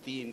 3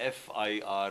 FIR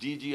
DG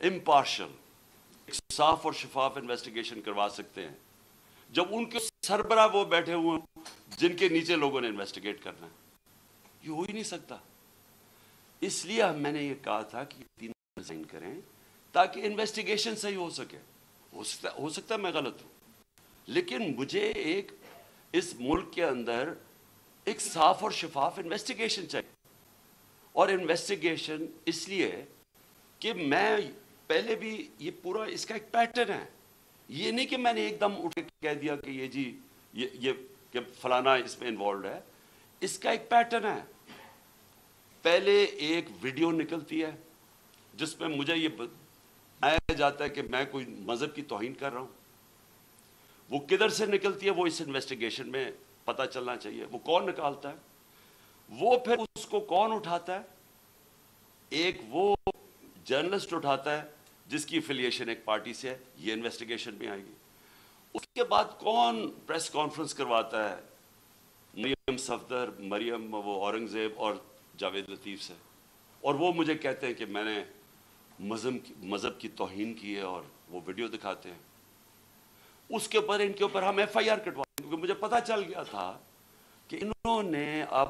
impartial ایک صاف اور شفاف انویسٹیگیشن کروا سکتے ہیں جب ان کے سربراہ وہ بیٹھے ہوئے ہیں جن کے نیچے لوگوں نے انویسٹیگیٹ کرنا ہے؟ یہ ہو ہی نہیں سکتا. اس لیے میں نے یہ کہا تھا کہ تینوں ریزائن کریں تاکہ انویسٹیگیشن صحیح ہو سکے. ہو سکتا ہے میں غلط ہوں, لیکن مجھے ایک اس ملک کے اندر ایک صاف اور شفاف انویسٹیگیشن چاہیے. اور انویسٹیگیشن اس لیے کہ میں پہلے بھی یہ پورا اس کا ایک پیٹرن ہے. یہ نہیں کہ میں نے ایک دم اٹھ کے کہہ دیا کہ یہ جی یہ کہ فلانا اس میں انوالوڈ ہے. اس کا ایک پیٹرن ہے. پہلے ایک ویڈیو نکلتی ہے جس میں مجھے یہ بتایا جاتا ہے کہ میں کوئی مذہب کی توہین کر رہا ہوں. وہ کدھر سے نکلتی ہے وہ اس انویسٹیگیشن میں پتہ چلنا چاہیے. وہ کون نکالتا ہے, وہ پھر اس کو کون اٹھاتا ہے؟ ایک وہ جرنلسٹ اٹھاتا ہے جس کی افیلیشن ایک پارٹی سے ہے, یہ انویسٹیگیشن میں آئے گی. اس کے بعد کون پریس کانفرنس کرواتا ہے؟ مریم صفدر, مریم وہ اورنگزیب اور جاوید لطیف سے, اور وہ مجھے کہتے ہیں کہ میں نے مذہب کی توہین کی ہے اور وہ ویڈیو دکھاتے ہیں. اس کے اوپر ان کے اوپر ہم ایف آئی آر کٹوائیں, کیونکہ مجھے پتا چل گیا تھا کہ انہوں نے اب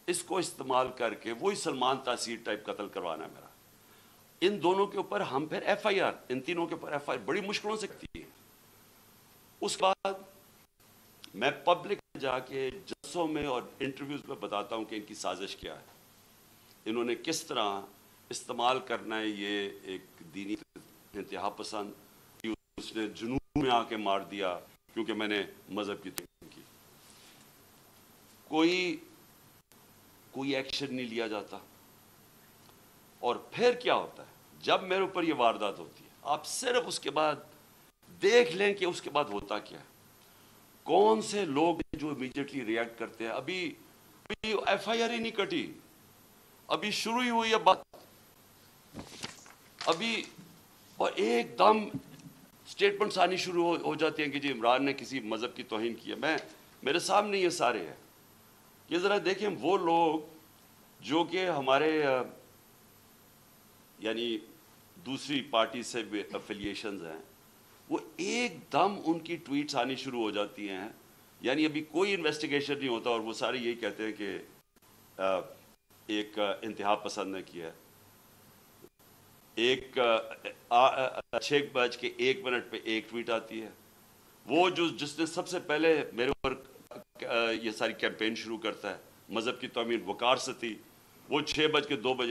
اس کو استعمال کر کے وہی سلمان تاثیر ٹائپ قتل کروانا ہے میرا. ان دونوں کے اوپر ہم پھر ایف آئی آر, ان تینوں کے اوپر ایف آئی آر بڑی مشکلوں سے کرتی ہے. اس کے بعد میں پبلک میں جا کے جلسوں میں اور انٹرویوز میں بتاتا ہوں کہ ان کی سازش کیا ہے, انہوں نے کس طرح استعمال کرنا ہے یہ ایک دینی انتہا پسند. اس نے جنوب میں آ کے مار دیا کیونکہ میں نے مذہب کی توہین کی. کوئی ایکشن نہیں لیا جاتا. اور پھر کیا ہوتا ہے جب میرے اوپر یہ واردات ہوتی ہے, آپ صرف اس کے بعد دیکھ لیں کہ اس کے بعد ہوتا کیا ہے. کون سے لوگ جو امیڈیٹلی ریئیکٹ کرتے ہیں. ابھی ایف آئی آر ہی نہیں کٹی, ابھی شروع ہی ہوئی ہے بات ابھی, اور ایک دم سٹیٹمنٹس آنی شروع ہو جاتی ہیں کہ جی عمران نے کسی مذہب کی توہین کی ہے. میرے سامنے یہ سارے ہیں. یہ ذرا دیکھیں وہ لوگ جو کہ ہمارے یعنی دوسری پارٹی سے افیلیشنز ہیں, وہ ایک دم ان کی ٹویٹس آنی شروع ہو جاتی ہیں. یعنی ابھی کوئی انویسٹیگیشن نہیں ہوتا اور وہ سارے یہی کہتے ہیں کہ ایک انتہا پسند نے کیا ہے. ایک 6:01 پہ ایک ٹویٹ آتی ہے, وہ جس نے سب سے پہلے میرے اوپر یہ ساری کیمپین شروع کرتا ہے مذہب کی توہین, وقار ستی, وہ 6:02 پہ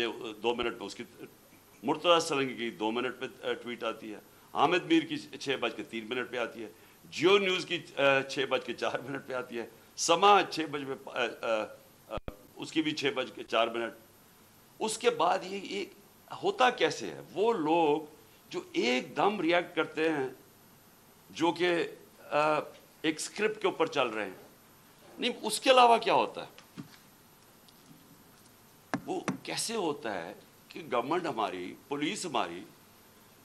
اس کی مرتضیٰ سرنگی کی 2 منٹ پہ ٹویٹ آتی ہے. حامد میر کی 6:03 پہ آتی ہے. جیو نیوز کی 6:04 پہ آتی ہے. سما 6 بجے اس کی بھی 6:04. اس کے بعد یہ ہوتا کیسے ہے؟ وہ لوگ جو ایک دم ریئیکٹ کرتے ہیں جو کہ ایک سکرپٹ کے اوپر چل رہے ہیں. نہیں, اس کے علاوہ کیا ہوتا ہے؟ وہ کیسے ہوتا ہے کہ گورنمنٹ ہماری, پولیس ہماری,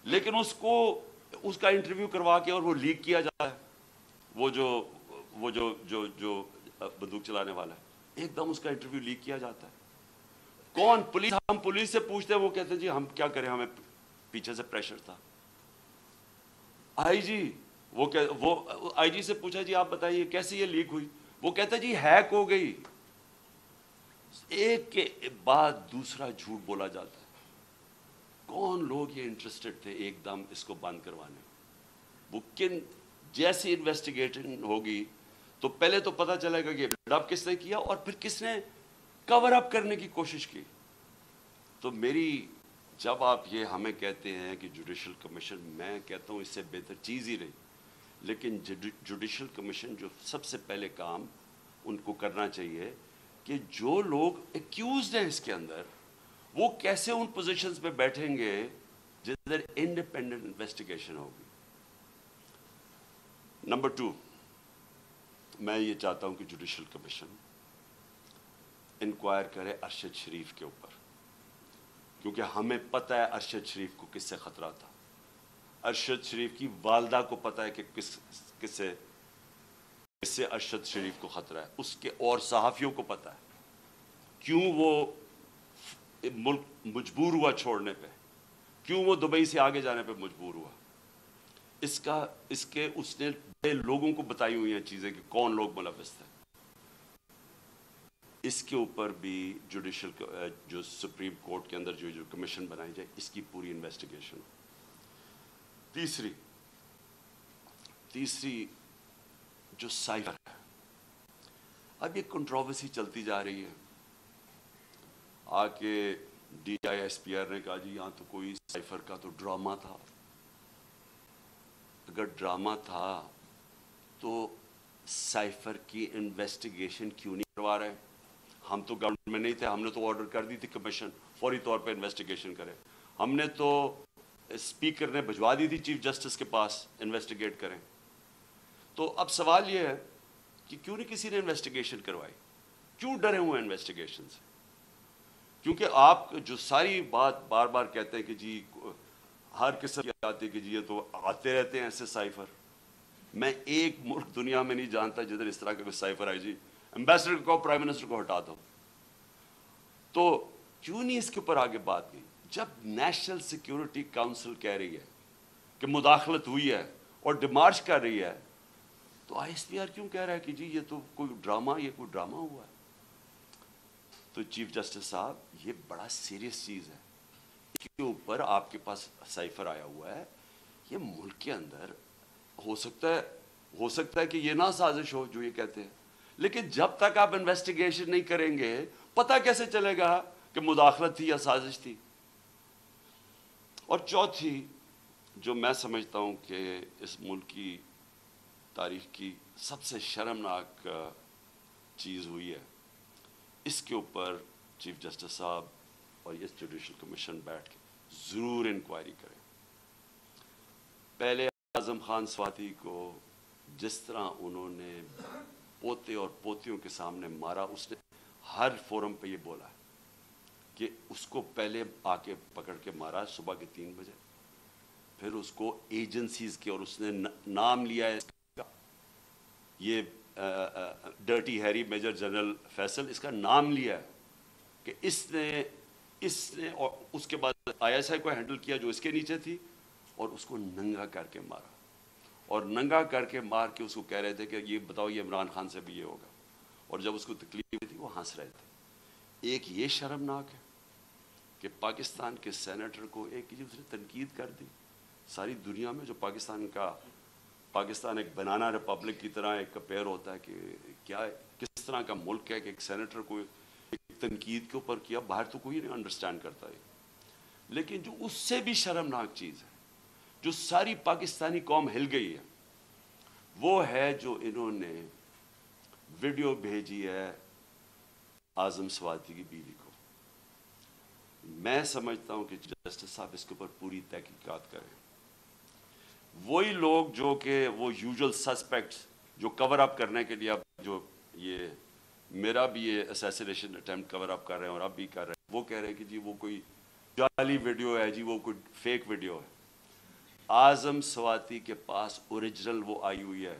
لیکن اس کا انٹرویو کروا کے اور وہ لیک کیا جاتا ہے. وہ جو بندوق چلانے والا ہے, ایک دم اس کا انٹرویو لیک کیا جاتا ہے. کون؟ پولیس. ہم پولیس سے پوچھتے ہیں, وہ کہتے ہیں جی ہم کیا کریں, ہمیں پیچھے سے پریشر تھا. آئی جی وہ آئی جی سے پوچھا جی آپ بتائیے کیسے یہ لیک ہوئی, وہ کہتا ہے جی ہیک ہو گئی. ایک کے بعد دوسرا جھوٹ بولا جاتا ہے. کون لوگ یہ انٹرسٹڈ تھے ایک دم اس کو بند کروانے؟ وہ جیسی انویسٹیگیشن ہوگی تو پہلے تو پتہ چلے گا کہ ڈب کس نے کیا اور پھر کس نے کور اپ کرنے کی کوشش کی. تو جب آپ یہ ہمیں کہتے ہیں کہ جوڈیشل کمیشن, میں کہتا ہوں اس سے بہتر چیز ہی رہی. لیکن جوڈیشل کمیشن جو سب سے پہلے کام ان کو کرنا چاہیے کہ جو لوگ ایکیوزڈ ہیں اس کے اندر, وہ کیسے ان پوزیشنز پہ بیٹھیں گے جدھر انڈیپینڈنٹ انویسٹیگیشن ہوگی. نمبر 2, میں یہ چاہتا ہوں کہ جوڈیشل کمیشن انکوائر کرے ارشد شریف کے اوپر, کیونکہ ہمیں پتہ ہے ارشد شریف کو کس سے خطرہ تھا. ارشد شریف کی والدہ کو پتہ ہے کہ کس سے ارشد شریف کو خطرہ ہے. اس کے اور صحافیوں کو پتہ ہے کیوں وہ ملک مجبور ہوا چھوڑنے پہ. کیوں وہ دبئی سے آگے جانے پہ مجبور ہوا؟ اس کے اس نے بڑے لوگوں کو بتائی ہوئی ہیں چیزیں کہ کون لوگ ملوث تھے. اس کے اوپر بھی جوڈیشل جو سپریم کورٹ کے اندر جو کمیشن بنائی جائے اس کی پوری انویسٹیگیشن. تیسری جو سائفر ہے، اب یہ کنٹروورسی چلتی جا رہی ہے. آ کے D I S P R نے کہا جی یہاں تو کوئی سائفر کا تو ڈرامہ تھا. اگر ڈرامہ تھا تو سائفر کی انویسٹیگیشن کیوں نہیں کروا رہے؟ ہم تو گورنمنٹ میں نہیں تھے، ہم نے تو آرڈر کر دی تھی کمیشن فوری طور پہ انویسٹیگیشن کرے. ہم نے تو اسپیکر نے بھجوا دی تھی چیف جسٹس کے پاس انویسٹیگیٹ کریں. تو اب سوال یہ ہے کہ کیوں نہیں کسی نے انویسٹیگیشن کروائی؟ کیوں ڈرے ہوئے ہیں انویسٹیگیشن سے؟ کیونکہ آپ جو ساری بات بار بار کہتے ہیں کہ جی ہر قسم کی آتی ہے کہ جی یہ تو آتے رہتے ہیں ایسے سائفر. میں ایک ملک دنیا میں نہیں جانتا جدھر اس طرح کا کوئی سائفر آئے جی امبیسڈر کو پرائم منسٹر کو ہٹا دو. تو کیوں نہیں اس کے اوپر آگے بات کی؟ جب نیشنل سیکیورٹی کاؤنسل کہہ رہی ہے کہ مداخلت ہوئی ہے اور ڈیمارچ کر رہی ہے، تو آئی ایس پی آر کیوں کہہ رہا ہے کہ جی یہ تو کوئی ڈرامہ ہوا ہے؟ تو چیف جسٹس صاحب یہ بڑا سیریس چیز ہے. اس کے اوپر آپ کے پاس سائفر آیا ہوا ہے. یہ ملک کے اندر ہو سکتا ہے کہ یہ نہ سازش ہو جو یہ کہتے ہیں، لیکن جب تک آپ انویسٹیگیشن نہیں کریں گے پتہ کیسے چلے گا کہ مداخلت تھی یا سازش تھی؟ اور چوتھی جو میں سمجھتا ہوں کہ اس ملک کی تاریخ کی سب سے شرمناک چیز ہوئی ہے، اس کے اوپر چیف جسٹس صاحب اور یہ جوڈیشل کمیشن بیٹھ کے ضرور انکوائری کریں. پہلے اعظم خان سواتی کو جس طرح انہوں نے پوتے اور پوتیوں کے سامنے مارا، اس نے ہر فورم پہ یہ بولا ہے کہ اس کو پہلے آ کے پکڑ کے مارا صبح کے 3 بجے، پھر اس کو ایجنسیز کے، اور اس نے نام لیا ہے یہ dirty Harry major general Faisal, اس کا نام لیا ہے کہ اس نے اور اس کے بعد آئی ایس آئی کو ہینڈل کیا جو اس کے نیچے تھی، اور اس کو ننگا کر کے مارا. اور ننگا کر کے مار کے اس کو کہہ رہے تھے کہ یہ بتاؤ یہ عمران خان سے بھی یہ ہوگا. اور جب اس کو تکلیف ہوئی تھی وہ ہنس رہے تھے. ایک یہ شرمناک ہے کہ پاکستان کے سینیٹر کو ایک دوسرے تنقید کر دی. ساری دنیا میں جو پاکستان ایک بنانا ریپبلک کی طرح ایک کمپیئر ہوتا ہے کہ کیا کس طرح کا ملک ہے کہ ایک سینیٹر کو ایک تنقید کے اوپر کیا. باہر تو کوئی نہیں انڈرسٹینڈ کرتا ہے. لیکن جو اس سے بھی شرمناک چیز ہے، جو ساری پاکستانی قوم ہل گئی ہے، وہ ہے جو انہوں نے ویڈیو بھیجی ہے اعظم سواتی کی بیوی کو. میں سمجھتا ہوں کہ جسٹس صاحب اس کے اوپر پوری تحقیقات کریں. وہی لوگ جو کہ وہ یوزول سسپیکٹس جو کور اپ کرنے کے لیے اب جو یہ میرا بھی یہ اسیسینیشن اٹیمپٹ کور اپ کر رہے ہیں اور اب بھی کر رہے ہیں، وہ کہہ رہے ہیں کہ جی وہ کوئی جعلی ویڈیو ہے، جی وہ کوئی فیک ویڈیو ہے. اعظم سواتی کے پاس اوریجنل وہ آئی ہوئی ہے،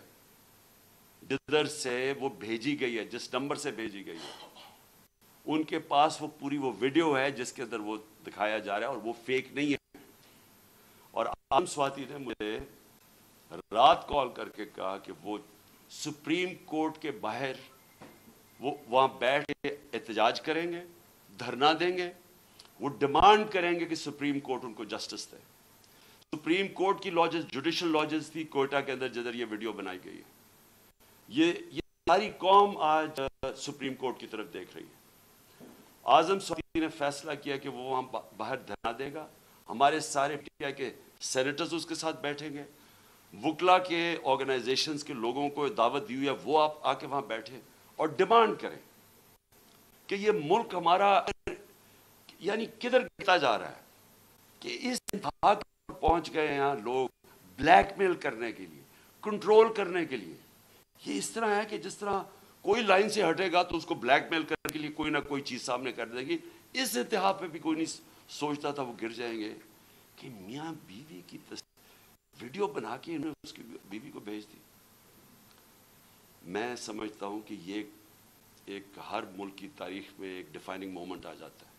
جدھر سے وہ بھیجی گئی ہے، جس نمبر سے بھیجی گئی ہے، ان کے پاس وہ پوری وہ ویڈیو ہے جس کے اندر وہ دکھایا جا رہا ہے، اور وہ فیک نہیں ہے. اور اعظم سواتی نے مجھے رات کال کر کے کہا کہ وہ سپریم کورٹ کے باہر وہ وہاں بیٹھ کے احتجاج کریں گے، دھرنا دیں گے، وہ ڈیمانڈ کریں گے کہ سپریم کورٹ ان کو جسٹس دے. سپریم کورٹ کی لاجز جوڈیشل لاجز تھی کوئٹہ کے اندر جدھر یہ ویڈیو بنائی گئی ہے. یہ ساری قوم آج سپریم کورٹ کی طرف دیکھ رہی ہے. اعظم سواتی نے فیصلہ کیا کہ وہ وہاں باہر دھرنا دے گا. ہمارے سارے PTI کے سینیٹرز اس کے ساتھ بیٹھیں گے. وکلا کے آرگنائزیشنز کے لوگوں کو دعوت دی ہوئی ہے، وہ آپ آ کے وہاں بیٹھیں اور ڈیمانڈ کریں کہ یہ ملک ہمارا یعنی کدھر گرتا جا رہا ہے کہ اس انتہا پر پہنچ گئے ہیں لوگ بلیک میل کرنے کے لیے، کنٹرول کرنے کے لیے. یہ اس طرح ہے کہ جس طرح کوئی لائن سے ہٹے گا تو اس کو بلیک میل کرنے کے لیے کوئی نہ کوئی چیز سامنے کر دے گی. اس انتہا پہ بھی کوئی نہیں سوچتا تھا وہ گر جائیں گے کہ میاں بیوی کی ویڈیو بنا کے انہوں نے اس کی بیوی کو بھیج دی. میں سمجھتا ہوں کہ یہ ایک ہر ملک کی تاریخ میں ایک ڈیفائننگ مومنٹ آ جاتا ہے.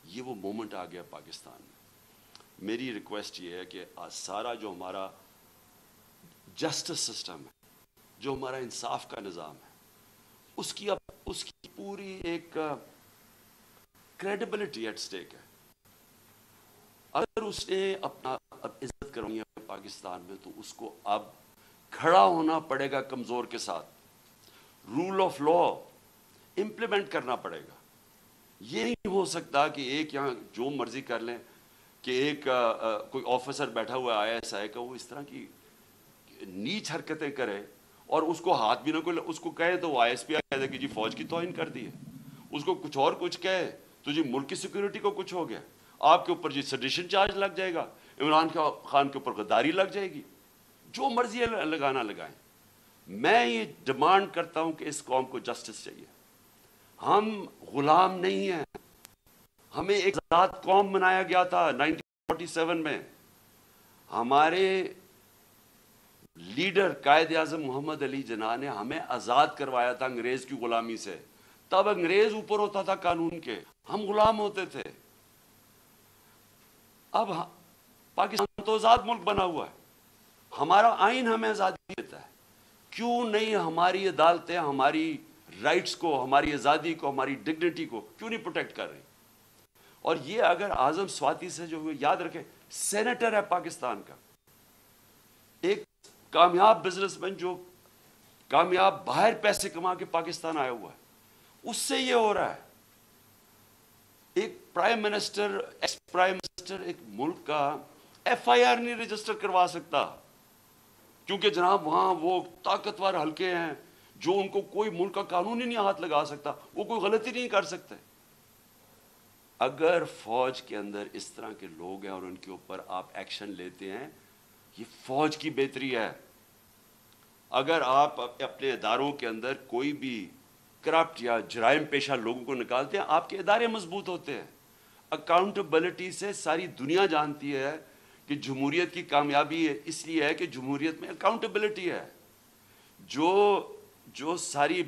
یہ وہ مومنٹ آ گیا پاکستان میں. میری ریکویسٹ یہ ہے کہ سارا جو ہمارا جسٹس سسٹم ہے، جو ہمارا انصاف کا نظام ہے، اس کی پوری ایک کریڈیبلٹی ایٹ سٹیک ہے. اگر اس نے اپنا اب عزت کرنی ہے پاکستان میں تو اس کو اب کھڑا ہونا پڑے گا کمزور کے ساتھ. رول آف لا امپلیمنٹ کرنا پڑے گا. یہ نہیں ہو سکتا کہ ایک یہاں جو مرضی کر لیں، کہ ایک کوئی آفیسر بیٹھا ہوا ہے ISI کا، وہ اس طرح کی نیچ حرکتیں کرے اور اس کو ہاتھ بھی نہ کوئی اس کو کہے تو وہ ISP کہہ دے کہ جی فوج کی توہین کر دی ہے. اس کو کچھ اور کچھ کہے تو جی ملک کی سیکورٹی کو کچھ ہو گیا. آپ کے اوپر جی سیڈیشن چارج لگ جائے گا، عمران خان کے اوپر غداری لگ جائے گی. جو مرضی لگانا لگائیں. میں یہ ڈیمانڈ کرتا ہوں کہ اس قوم کو جسٹس چاہیے. ہم غلام نہیں ہیں. ہمیں ایک آزاد قوم بنایا گیا تھا 1947 میں. ہمارے لیڈر قائد اعظم محمد علی جناح نے ہمیں آزاد کروایا تھا انگریز کی غلامی سے. تب انگریز اوپر ہوتا تھا قانون کے، ہم غلام ہوتے تھے. اب پاکستان تو آزاد ملک بنا ہوا ہے، ہمارا آئین ہمیں آزادی دیتا ہے. کیوں نہیں ہماری عدالتیں ہماری رائٹس کو، ہماری آزادی کو، ہماری ڈگنیٹی کو کیوں نہیں پروٹیکٹ کر رہی؟ اور یہ اگر اعظم سواتی سے جو یاد رکھیں، سینیٹر ہے پاکستان کا، ایک کامیاب بزنس مین جو کامیاب باہر پیسے کما کے پاکستان آیا ہوا ہے، اس سے یہ ہو رہا ہے. ایک prime minister, ex prime minister ایک ملک کا FIR نہیں رجسٹر کروا سکتا کیونکہ جناب وہاں وہ طاقتور حلقے ہیں جو ان کو کوئی ملک کا قانون ہی نہیں ہاتھ لگا سکتا، وہ کوئی غلطی نہیں کر سکتے. اگر فوج کے اندر اس طرح کے لوگ ہیں اور ان کے اوپر آپ ایکشن لیتے ہیں، یہ فوج کی بہتری ہے. اگر آپ اپنے اداروں کے اندر کوئی بھی کرپٹ یا جرائم پیشہ لوگوں کو نکالتے ہیں، آپ کے ادارے مضبوط ہوتے ہیں. اکاؤنٹیبلٹی سے ساری دنیا جانتی ہے کہ جمہوریت کی کامیابی اس لیے ہے کہ جمہوریت میں اکاؤنٹیبلٹی ہے. جو ساری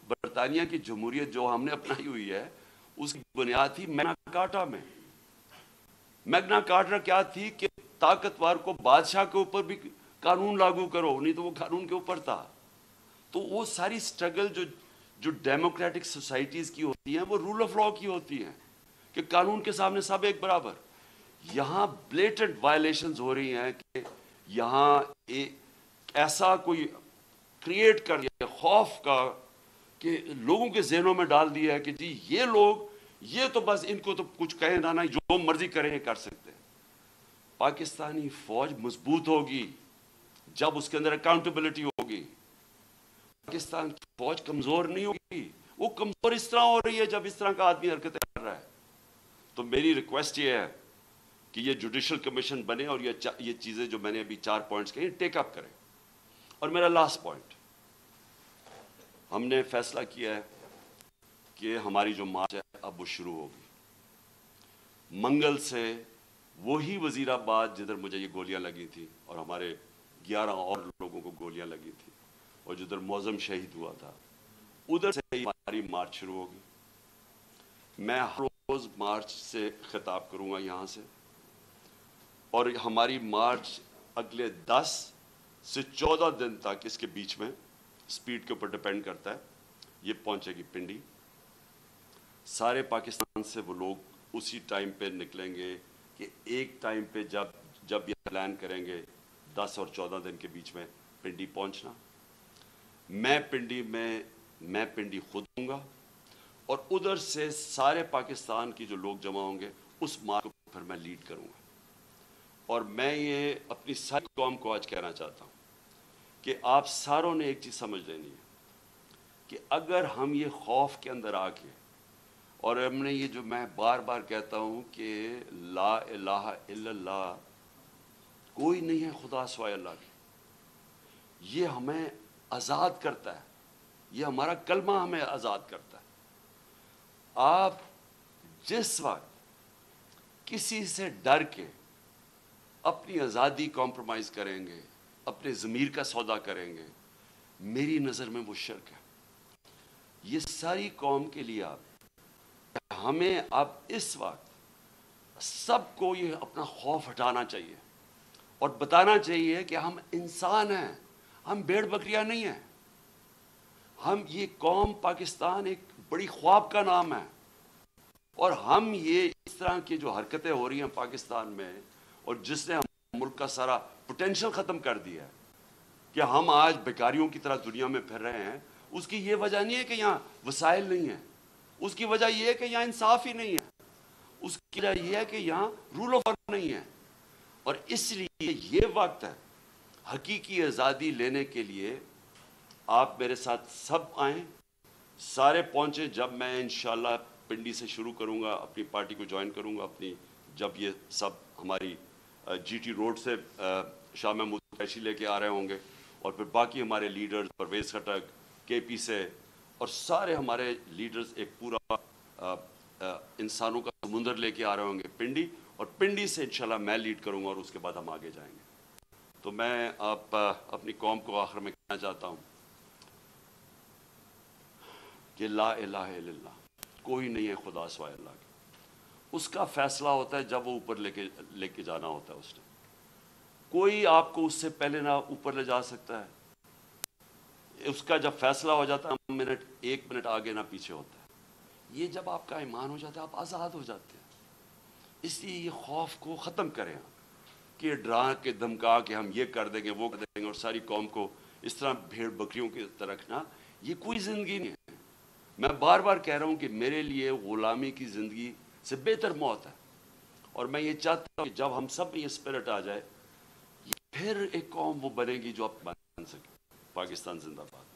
برطانیہ کی جمہوریت جو ہم نے اپنائی ہوئی ہے، اس کی بنیاد تھی میگنا کارٹا میں. میگنا کارٹا کیا تھی کہ طاقتور کو بادشاہ کے اوپر بھی قانون لاگو کرو، نہیں تو وہ قانون کے اوپر تھا. تو وہ ساری سٹرگل جو ڈیموکریٹک سوسائٹیز کی ہوتی ہیں وہ رول آف لا کی ہوتی ہیں کہ قانون کے سامنے سب ایک برابر. یہاں بلیٹنٹ وائلیشنز ہو رہی ہیں کہ یہاں ایسا کوئی کریٹ کر دیا خوف کا کہ لوگوں کے ذہنوں میں ڈال دیا ہے کہ جی یہ لوگ یہ تو بس ان کو تو کچھ کہیں نہ جو مرضی کریں کر سکتے ہیں. پاکستانی فوج مضبوط ہوگی جب اس کے اندر اکاؤنٹیبلٹی ہوگی. پاکستان کی فوج کمزور نہیں ہوگی. وہ کمزور اس طرح ہو رہی ہے جب اس طرح کا آدمی حرکتیں کر رہا ہے. تو میری ریکویسٹ یہ ہے کہ یہ جوڈیشل کمیشن بنے اور یہ چیزیں جو میں نے ابھی 4 پوائنٹس کہی ٹیک اپ کریں. اور میرا لاسٹ پوائنٹ، ہم نے فیصلہ کیا ہے کہ ہماری جو مارچ ہے اب وہ شروع ہوگی. منگل سے وہی وزیر آباد جدھر مجھے یہ گولیاں لگی تھی اور ہمارے 11 اور لوگوں کو گولیاں لگی تھی اور جدھر معظم شہید ہوا تھا، ادھر سے ہی ہماری مارچ شروع ہوگی. میں ہر روز مارچ سے خطاب کروں گا یہاں سے، اور ہماری مارچ اگلے 10 سے 14 دن تک، اس کے بیچ میں سپیڈ کے اوپر ڈیپینڈ کرتا ہے، یہ پہنچے گی پنڈی. سارے پاکستان سے وہ لوگ اسی ٹائم پہ نکلیں گے کہ ایک ٹائم پہ جب یہ پلان کریں گے 10 اور 14 دن کے بیچ میں پنڈی پہنچنا. میں پنڈی خود ہوں گا اور ادھر سے سارے پاکستان کی جو لوگ جمع ہوں گے اس مارچ کو پھر میں لیڈ کروں گا. اور میں یہ اپنی ساری قوم کو آج کہنا چاہتا ہوں کہ آپ ساروں نے ایک چیز سمجھ لینی ہے کہ اگر ہم یہ خوف کے اندر آ کے، اور ہم نے یہ جو میں بار بار کہتا ہوں کہ لا الہ الا اللہ، کوئی نہیں ہے خدا سوائے اللہ کے، یہ ہمیں آزاد کرتا ہے، یہ ہمارا کلمہ ہمیں آزاد کرتا ہے. آپ جس وقت کسی سے ڈر کے اپنی آزادی کمپرومائز کریں گے، اپنے ضمیر کا سودا کریں گے، میری نظر میں وہ شرک ہے. یہ ساری قوم کے لیے ہمیں اب اس وقت سب کو یہ اپنا خوف ہٹانا چاہیے اور بتانا چاہیے کہ ہم انسان ہیں، ہم بھیڑ بکریاں نہیں ہیں. ہم یہ قوم پاکستان ایک بڑی خواب کا نام ہے، اور ہم یہ اس طرح کی جو حرکتیں ہو رہی ہیں پاکستان میں، اور جس نے ہم ملک کا سارا پوٹینشل ختم کر دیا ہے کہ ہم آج بیکاریوں کی طرح دنیا میں پھر رہے ہیں، اس کی یہ وجہ نہیں ہے کہ یہاں وسائل نہیں ہیں، اس کی وجہ یہ ہے کہ یہاں انصاف ہی نہیں ہے، اس کی وجہ یہ ہے کہ یہاں رول آف لا نہیں ہے. اور اس لیے یہ وقت ہے حقیقی آزادی لینے کے لیے. آپ میرے ساتھ سب آئیں، سارے پہنچیں. جب میں انشاءاللہ پنڈی سے شروع کروں گا، اپنی پارٹی کو جوائن کروں گا، جب یہ سب ہماری جی ٹی روڈ سے شاہ محمود قریشی لے کے آ رہے ہوں گے، اور پھر باقی ہمارے لیڈرز پرویز خٹک، کے پی سے، اور سارے ہمارے لیڈرز ایک پورا انسانوں کا سمندر لے کے آ رہے ہوں گے پنڈی، اور پنڈی سے انشاءاللہ میں لیڈ کروں گا، اور اس کے بعد ہم آگے جائیں گے. تو میں اپنی قوم کو آخر میں کہنا چاہتا ہوں کہ لا الہ الا اللہ، کوئی نہیں ہے خدا سوائے اللہ کے. اس کا فیصلہ ہوتا ہے جب وہ اوپر لے کے جانا ہوتا ہے. اس نے کوئی آپ کو اس سے پہلے نہ اوپر لے جا سکتا ہے. اس کا جب فیصلہ ہو جاتا ہے، ایک منٹ آگے نہ پیچھے ہوتا ہے. یہ جب آپ کا ایمان ہو جاتا ہے، آپ آزاد ہو جاتے ہیں. اس لیے یہ خوف کو ختم کریں کہ ڈرا کے دھمکا کہ ہم یہ کر دیں گے، وہ کر دیں گے، اور ساری قوم کو اس طرح بھیڑ بکریوں کی طرح رکھنا، یہ کوئی زندگی نہیں ہے. میں بار بار کہہ رہا ہوں کہ میرے لیے غلامی کی زندگی سے بہتر موت ہے. اور میں یہ چاہتا ہوں کہ جب ہم سب میں یہ اسپرٹ آ جائے، پھر ایک قوم وہ بنے گی جو آپ بن سکے. پاکستان زندہ باد.